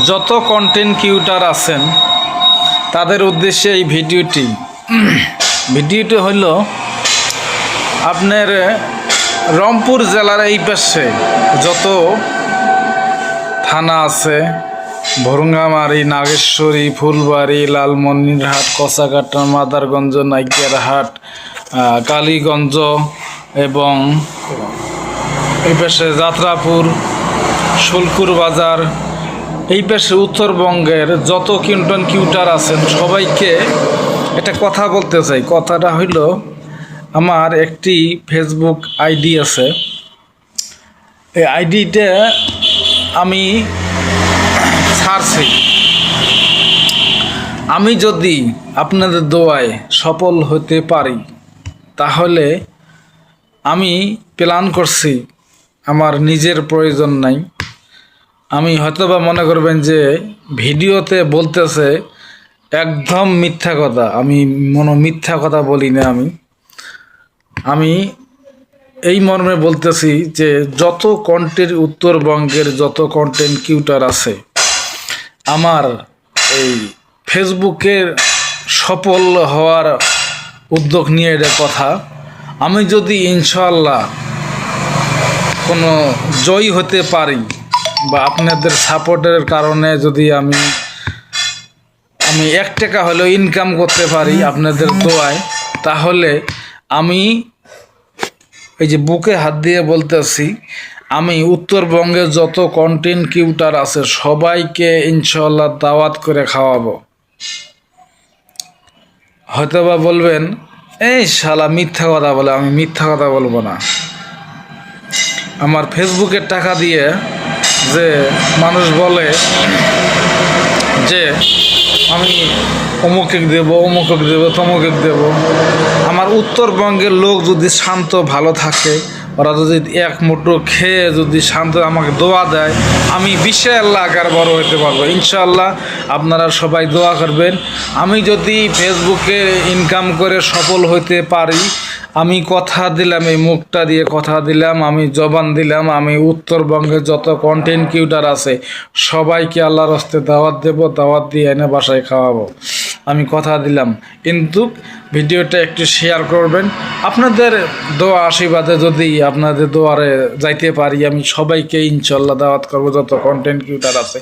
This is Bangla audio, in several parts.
যত কন্টেন্ট ক্রিয়েটর আছেন তাদের উদ্দেশ্যে এই ভিডিওটি হলো আপনার রংপুর জেলার এই পাশে যত থানা আছে, ভরুঙ্গামারি, নাগেশ্বরী, ফুলবাড়ি, লালমনিরহাট, কচাকাটা, মাদারগঞ্জ, নাইকিয়ারহাট, কালীগঞ্জ এবং এই পাশে যাত্রাপুর, শুল্কুর বাজার, এই পাশে উত্তরবঙ্গের যত কন্টেন্ট ক্রিয়েটর আছেন সবাইকে একটা কথা বলতে চাই। কথাটা হইল, আমার একটি ফেসবুক আইডি আছে। এই আইডিটা আমি ছাড়ছি। আমি যদি আপনাদের দোয়ায় সফল হতে পারি তাহলে আমি প্ল্যান করছি, আমার নিজের প্রয়োজন নাই। আমি হয়তোবা মনে করবেন যে ভিডিওতে বলতেছে একদম মিথ্যা কথা, আমি মিথ্যা কথা বলি না। আমি এই মর্মে বলতেছি যে যত উত্তরবঙ্গের যত কন্টেন্ট ক্রিয়েটর আছে, আমার এই ফেসবুকের সফল হওয়ার উদ্যোগ নিয়ে এটা কথা। আমি যদি ইনশাআল্লাহ কোনো জয়ী হতে পারি বা আপনাদের সাপোর্টের কারণে যদি আমি 1 টাকা হলেও ইনকাম করতে পারি আপনাদের দোয়ায়, তাহলে আমি এই যে বুকে হাত দিয়ে বলতেছি, আমি উত্তরবঙ্গের যত কন্টেন্ট ক্রিয়েটর আছে সবাইকে ইনশাআল্লাহ দাওয়াত করে খাওয়াবো। হয়তোবা বলবেন এই শালা মিথ্যা কথা বলে, আমি মিথ্যা কথা বলবো না। আমার ফেসবুকের টাকা দিয়ে যে মানুষ বলে যে আমি অমুকে দেব, তমুকে দেব, আমার উত্তরবঙ্গের লোক যদি শান্ত ভালো থাকে, ওরা যদি এক মুঠো খেয়ে যদি শান্ত আমাকে দোয়া দেয়, আমি বিশাল আকার বড় হতে পারবো ইনশাআল্লাহ। আপনারা সবাই দোয়া করবেন। আমি যদি ফেসবুকে ইনকাম করে সফল হতে পারি, আমি কথা দিলাম, এই মুখটা দিয়ে কথা দিলাম, আমি জবান দিলাম, আমি উত্তরবঙ্গের যত কন্টেন্ট ক্রিয়েটর আছে সবাইকে আল্লাহর হস্তে দাওয়াত দেব, দাওয়াত দিয়ে এনে বাসায় খাওয়াবো, আমি কথা দিলাম। কিন্তু ভিডিওটা একটু শেয়ার করবেন। আপনাদের দোয়া আশীর্বাদে যদি আপনাদের দোয়ারে যাইতে পারি, আমি সবাইকে ইনশাআল্লাহ দাওয়াত করবো, যত কন্টেন্ট ক্রিয়েটর আছে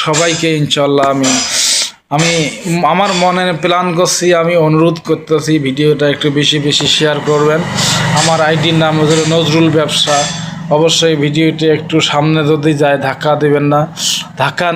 সবাইকে ইনশাআল্লাহ আমি আমার মনে প্ল্যান করছি। আমি অনুরোধ করতেছি ভিডিওটা একটু বেশি শেয়ার করবেন। আমার আইডির নাম হচ্ছে নজরুল ব্যবসা। অবশ্যই ভিডিওটি একটু সামনে যদি যায় ধাক্কা দেবেন না, ধাক্কা